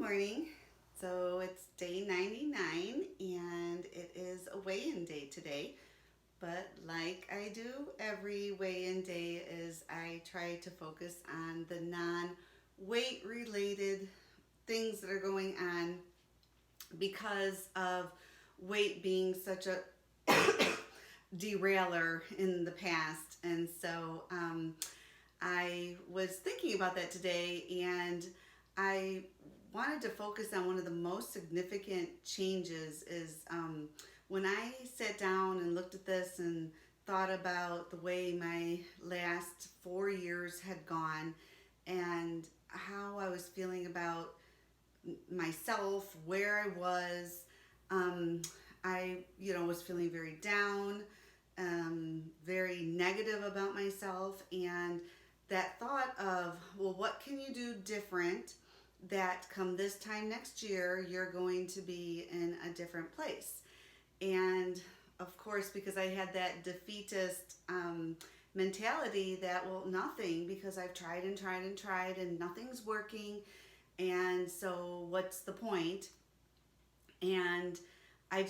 morning. So it's day 99 and it is a weigh-in day today. But like I do every weigh-in day is I try to focus on the non-weight related things that are going on because of weight being such a derailer in the past. And so I was thinking about that today, and I wanted to focus on one of the most significant changes is when I sat down and looked at this and thought about the way my last 4 years had gone and how I was feeling about myself, where I was. I was feeling very down, very negative about myself, and that thought of, well, what can you do different that come this time next year, you're going to be in a different place. And of course, because I had that defeatist mentality that, well, nothing, because I've tried and tried and tried and nothing's working. And so what's the point? And I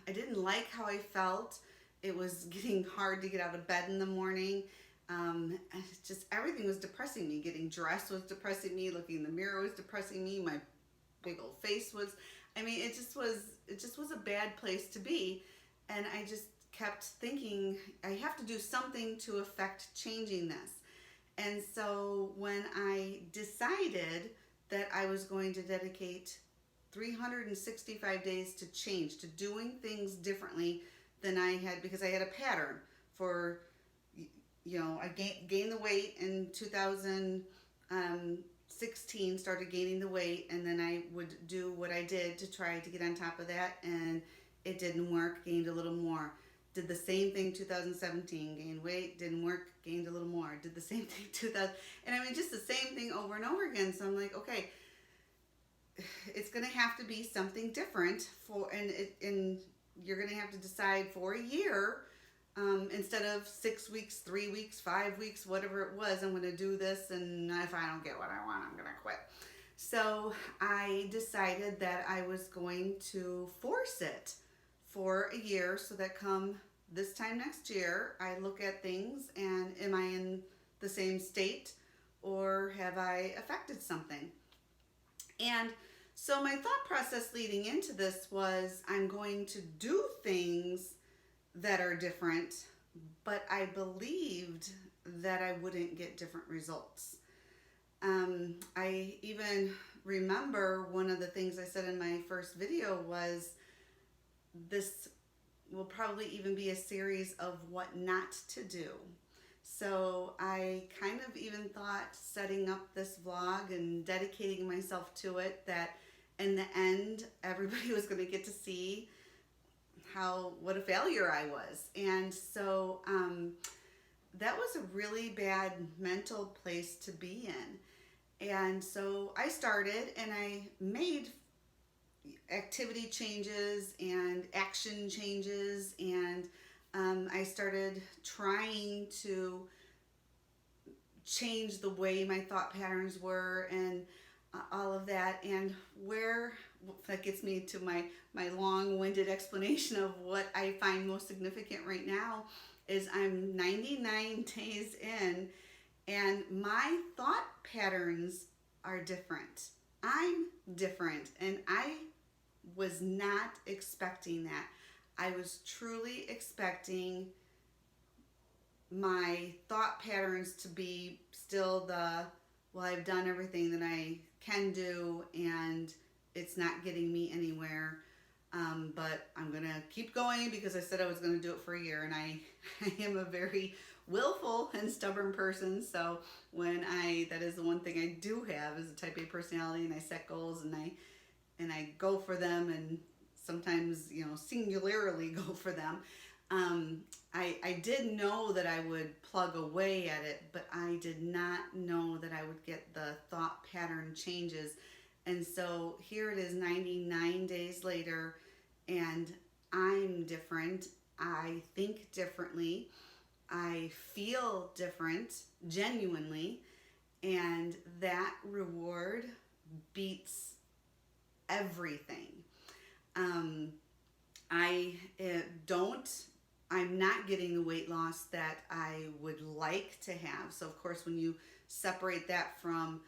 didn't like how I felt. It was getting hard to get out of bed in the morning. Just everything was depressing me. Getting dressed was depressing me. Looking in the mirror was depressing me. My big old face was. I mean, it just was a bad place to be. And I just kept thinking I have to do something to affect changing this. And so when I decided that I was going to dedicate 365 days to change, to doing things differently than I had, because I had a pattern for, I gained the weight in 2016, started gaining the weight, and then I would do what I did to try to get on top of that, and it didn't work, gained a little more. Did the same thing 2017, gained weight, didn't work, gained a little more. Did the same thing 2000, and I mean, just the same thing over and over again. So I'm like, okay, it's going to have to be something different and you're going to have to decide for a year, instead of 6 weeks, 3 weeks, 5 weeks, whatever it was. I'm going to do this, and if I don't get what I want, I'm going to quit. So I decided that I was going to force it for a year, so that come this time next year, I look at things and am I in the same state, or have I affected something? And so my thought process leading into this was, I'm going to do things that are different, but I believed that I wouldn't get different results. I even remember one of the things I said in my first video was, this will probably even be a series of what not to do. So I kind of even thought, setting up this vlog and dedicating myself to it, that in the end everybody was going to get to see what a failure I was. And so that was a really bad mental place to be in. And so I started and I made activity changes and action changes, and I started trying to change the way my thought patterns were, and all of that. And where that gets me to my long-winded explanation of what I find most significant right now is, I'm 99 days in and my thought patterns are different. I'm different, and I was not expecting that. I was truly expecting my thought patterns to be still well, I've done everything that I can do and it's not getting me anywhere. But I'm going to keep going because I said I was going to do it for a year, and I am a very willful and stubborn person. So that is the one thing I do have, is a type A personality, and I set goals and I go for them, and sometimes, singularly go for them. I did know that I would plug away at it, but I did not know that I would get the thought pattern changes. And so here it is, 99 days later, and I'm different. I think differently. I feel different, genuinely. And that reward beats everything. I I'm not getting the weight loss that I would like to have. So, of course, when you separate that from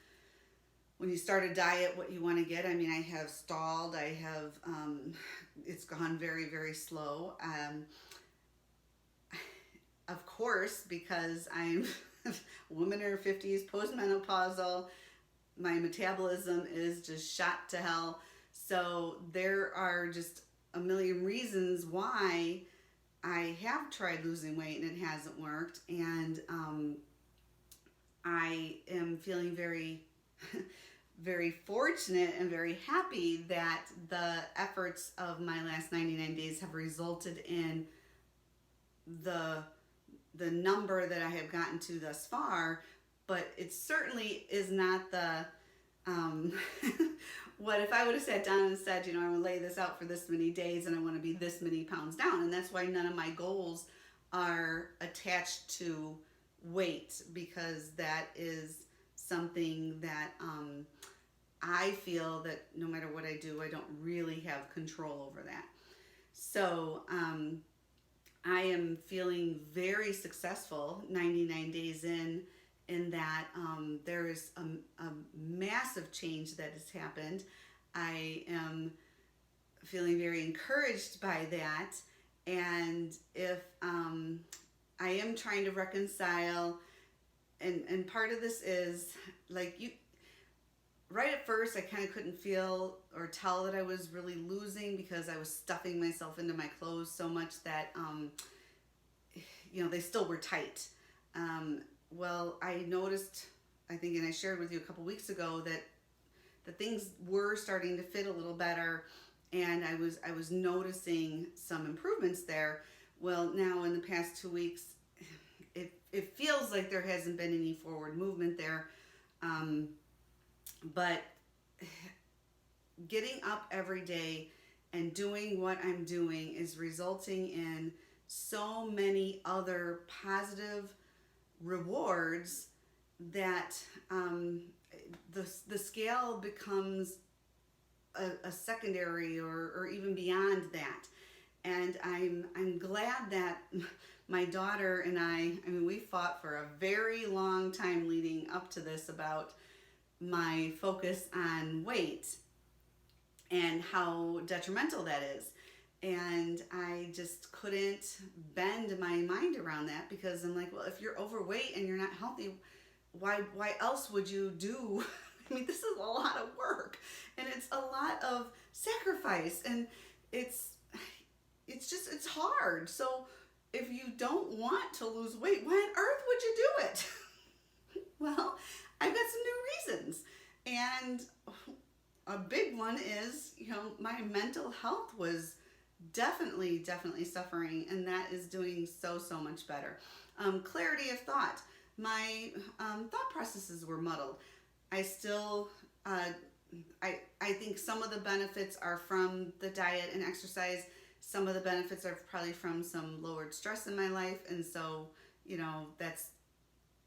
when you start a diet, what you want to get, I mean, I have stalled, it's gone very, very slow. Of course, because I'm a woman in her 50s, postmenopausal, my metabolism is just shot to hell. So there are just a million reasons why I have tried losing weight and it hasn't worked. And I am feeling very, very fortunate and very happy that the efforts of my last 99 days have resulted in the number that I have gotten to thus far, but it certainly is not the what if I would have sat down and said, I'm going to lay this out for this many days and I want to be this many pounds down. And that's why none of my goals are attached to weight, because that is something that I feel that no matter what I do, I don't really have control over that. So I am feeling very successful 99 days in that there is a massive change that has happened. I am feeling very encouraged by that. And if I am trying to reconcile, and part of this is like right at first I kind of couldn't feel or tell that I was really losing, because I was stuffing myself into my clothes so much that they still were tight. Well, I noticed, I think, and I shared with you a couple weeks ago, that the things were starting to fit a little better, and I was noticing some improvements there. Well, now in the past 2 weeks, it feels like there hasn't been any forward movement there, but getting up every day and doing what I'm doing is resulting in so many other positive rewards that the scale becomes a secondary or even beyond that. And I'm glad that my daughter and I mean, we fought for a very long time leading up to this about my focus on weight and how detrimental that is. And I just couldn't bend my mind around that, because I'm like, well, if you're overweight and you're not healthy, why else would you do? I mean, this is a lot of work, and it's a lot of sacrifice, and it's hard. So if you don't want to lose weight, why on earth would you do it? Well, I've got some new reasons. And a big one is, my mental health was definitely suffering, and that is doing so much better. Clarity of thought. My thought processes were muddled. I still, I think some of the benefits are from the diet and exercise. Some of the benefits are probably from some lowered stress in my life, and so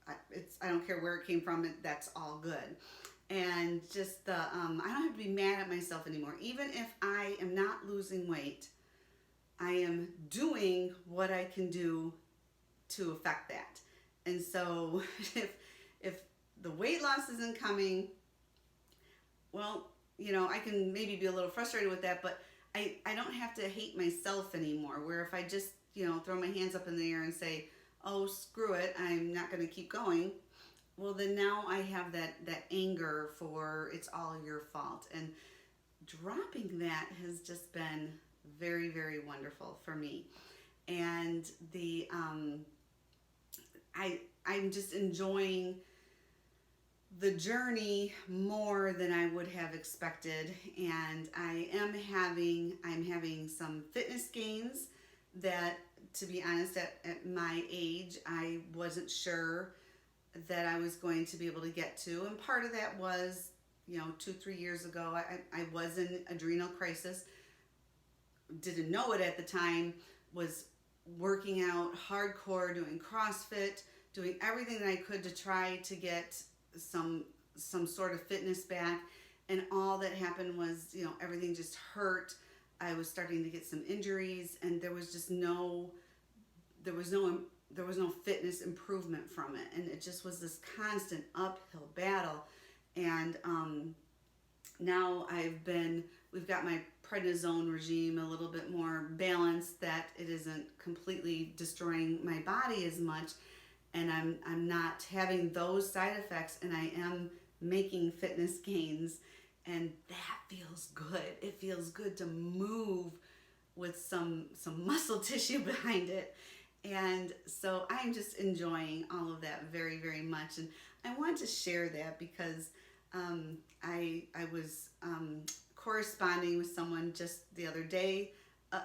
I don't care where it came from. That's all good. And just I don't have to be mad at myself anymore. Even if I am not losing weight, I am doing what I can do to affect that. And so if the weight loss isn't coming, well, I can maybe be a little frustrated with that, but I don't have to hate myself anymore, where if I just, throw my hands up in the air and say, oh, screw it, I'm not going to keep going, well, then now I have that anger for it's all your fault. And dropping that has just been very, very wonderful for me. And I'm just enjoying the journey more than I would have expected, and I'm having some fitness gains that, to be honest, at my age, I wasn't sure that I was going to be able to get to. And part of that was, 2-3 years ago, I was in adrenal crisis, didn't know it at the time, was working out hardcore, doing CrossFit, doing everything that I could to try to get some sort of fitness back. and all that happened was, you know, everything just hurt. I was starting to get some injuries, and there was just no, there was no, there was no fitness improvement from it, and it just was this constant uphill battle. And now we've got my prednisone regime a little bit more balanced, that it isn't completely destroying my body as much, and I'm not having those side effects, and I am making fitness gains, and that feels good. It feels good to move with some muscle tissue behind it. And so I'm just enjoying all of that very, very much. And I want to share that because I was corresponding with someone just the other day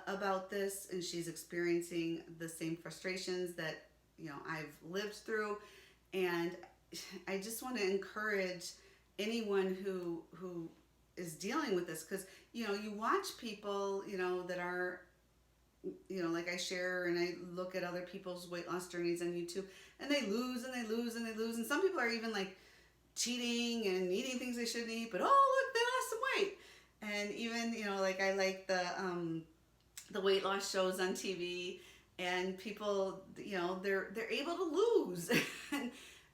about this, and she's experiencing the same frustrations that, you know, I've lived through. And I just want to encourage anyone who is dealing with this, because, you know, you watch people, you know, that are, you know, like I share and I look at other people's weight loss journeys on YouTube, and they lose and they lose and they lose. And some people are even like cheating and eating things they shouldn't eat, but oh, look, they lost some weight. And even, you know, like I like the weight loss shows on TV, and people, you know, they're able to lose.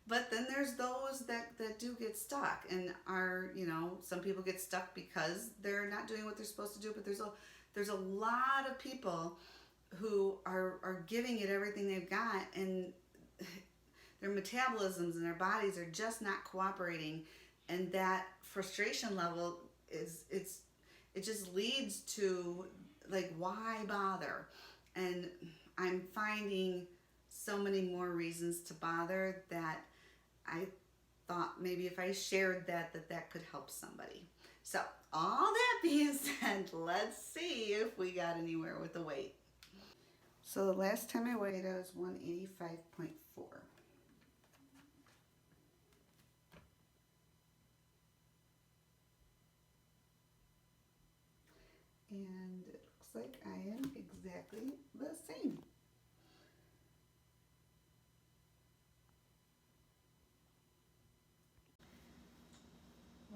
But then there's those that do get stuck, and are, you know, some people get stuck because they're not doing what they're supposed to do. But there's a lot of people who are giving it everything they've got, and their metabolisms and their bodies are just not cooperating, and that frustration level it just leads to, like, why bother? And I'm finding so many more reasons to bother, that I thought maybe if I shared that could help somebody. So all that being said, let's see if we got anywhere with the weight. So the last time I weighed, I was 185.4. And it looks like I am exactly the same.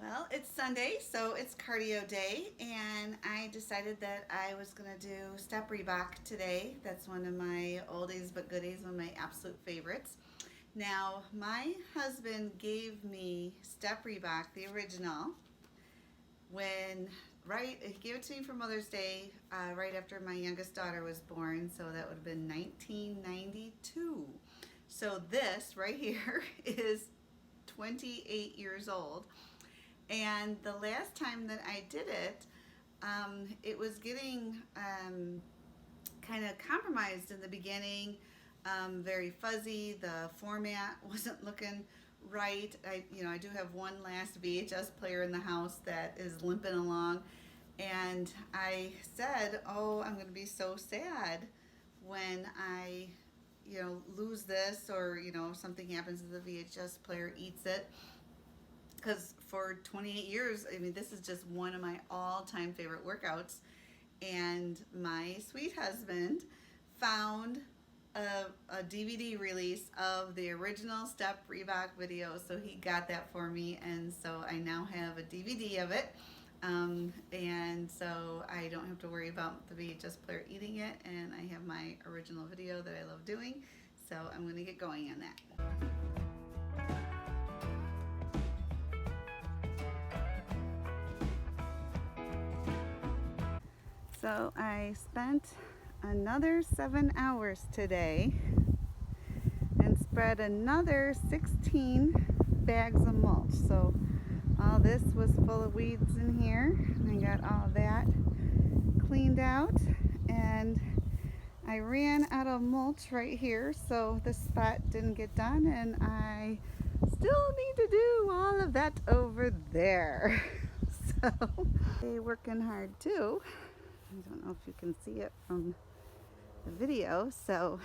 Well, it's Sunday, so it's cardio day, and I decided that I was going to do Step Reebok today. That's one of my oldies but goodies, one of my absolute favorites. Now, my husband gave me Step Reebok, the original, he gave it to me for Mother's Day, right after my youngest daughter was born, so that would have been 1992. So this right here is 28 years old. And the last time that I did it, it was getting kind of compromised in the beginning, very fuzzy. The format wasn't looking right. I do have one last VHS player in the house that is limping along, and I said, "Oh, I'm going to be so sad when I, lose this, or something happens to the VHS player, eats it." Because for 28 years, I mean, this is just one of my all-time favorite workouts. And my sweet husband found a DVD release of the original Step Reebok video, so he got that for me, and so I now have a DVD of it, and so I don't have to worry about the VHS player eating it, and I have my original video that I love doing, so I'm going to get going on that. So I spent another 7 hours today and spread another 16 bags of mulch. So all this was full of weeds in here, and I got all that cleaned out, and I ran out of mulch right here, so this spot didn't get done, and I still need to do all of that over there. So they're working hard too. I don't know if you can see it from the video. So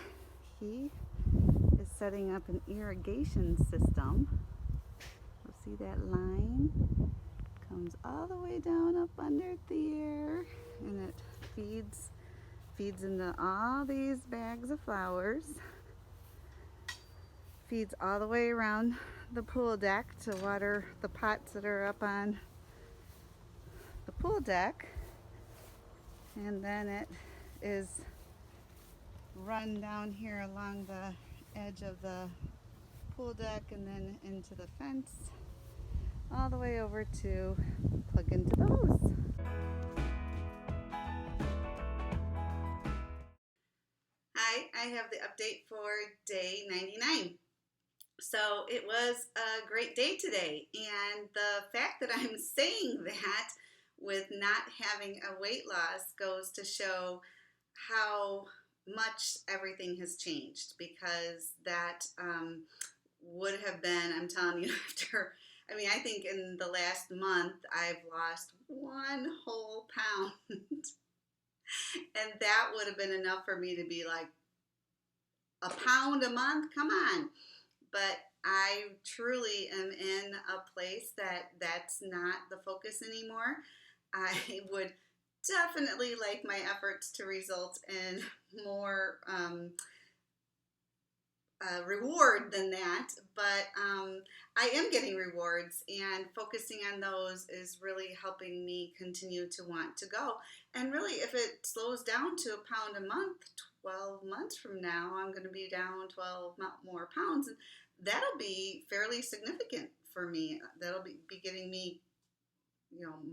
he is setting up an irrigation system. You'll see that line comes all the way down up under there, and it feeds into all these bags of flowers. Feeds all the way around the pool deck to water the pots that are up on the pool deck, and then it is run down here along the edge of the pool deck and then into the fence all the way over to plug into the hose. Hi, I have the update for day 99. So it was a great day today, and the fact that I'm saying that with not having a weight loss goes to show how much everything has changed, because that would have been, I'm telling you, I think in the last month I've lost 1 whole pound. And that would have been enough for me to be like, a pound a month? Come on. But I truly am in a place that's not the focus anymore. I would definitely like my efforts to result in more reward than that, but I am getting rewards, and focusing on those is really helping me continue to want to go. And really, if it slows down to a pound a month, 12 months from now, I'm going to be down 12 more pounds, and that'll be fairly significant for me. That'll be getting me,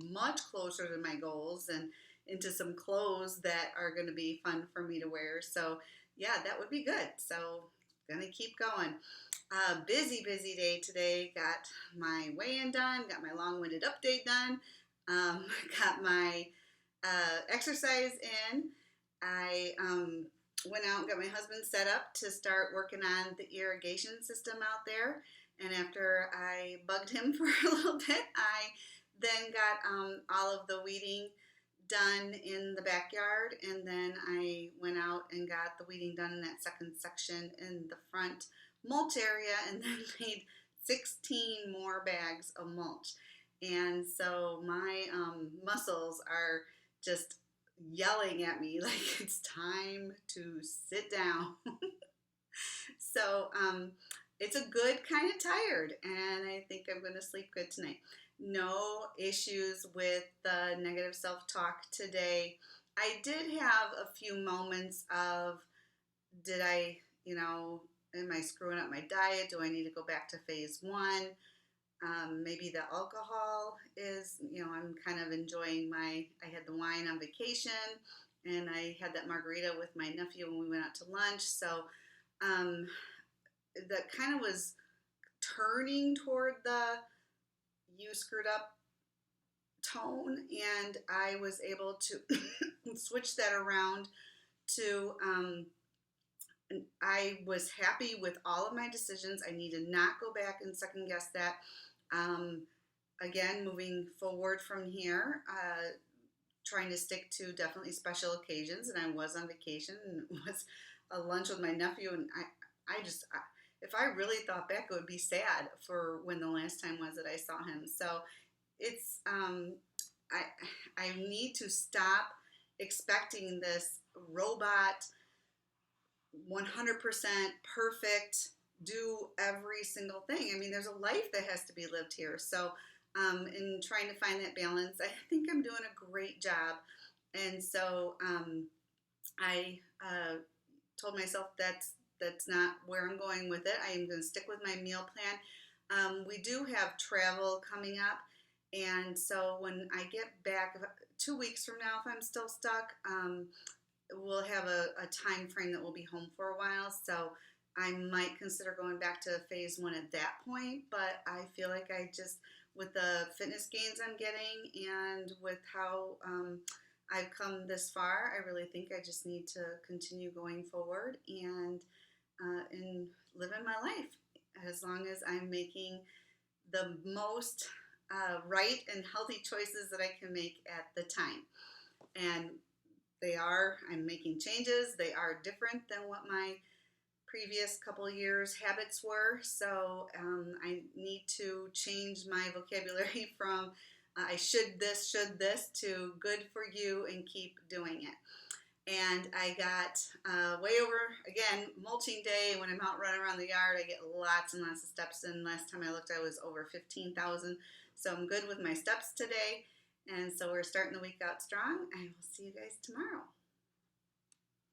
much closer to my goals and into some clothes that are going to be fun for me to wear. So yeah, that would be good. So gonna keep going. Busy day today. Got my weigh-in done, got my long-winded update done, got my exercise in. I went out and got my husband set up to start working on the irrigation system out there. And after I bugged him for a little bit, I then got all of the weeding done in the backyard, and then I went out and got the weeding done in that second section in the front mulch area, and then made 16 more bags of mulch. And so my muscles are just yelling at me like it's time to sit down. So it's a good kind of tired, and I think I'm going to sleep good tonight. No issues with the negative self-talk today. I did have a few moments of, am I screwing up my diet? Do I need to go back to phase 1? Maybe the alcohol is, I'm kind of enjoying I had the wine on vacation, and I had that margarita with my nephew when we went out to lunch. So that kind of was turning toward the you screwed up tone, and I was able to switch that around to I was happy with all of my decisions. I need to not go back and second guess that. Again, moving forward from here, trying to stick to definitely special occasions, and I was on vacation, and it was a lunch with my nephew, and if I really thought back, it would be sad for when the last time was that I saw him. So it's I need to stop expecting this robot 100% perfect, do every single thing. I mean, there's a life that has to be lived here. So in trying to find that balance, I think I'm doing a great job. And so I told myself that's not where I'm going with it. I am going to stick with my meal plan. We do have travel coming up, and so when I get back 2 weeks from now, if I'm still stuck, we'll have a time frame that we'll be home for a while. So I might consider going back to phase 1 at that point, but I feel like I just, with the fitness gains I'm getting and with how I've come this far, I really think I just need to continue going forward and living my life, as long as I'm making the most right and healthy choices that I can make at the time. And I'm making changes. They are different than what my previous couple of years habits were. So I need to change my vocabulary from I should this to good for you and keep doing it. And I got way over, again, mulching day. When I'm out running around the yard, I get lots and lots of steps in. Last time I looked, I was over 15,000. So I'm good with my steps today. And so we're starting the week out strong. I will see you guys tomorrow.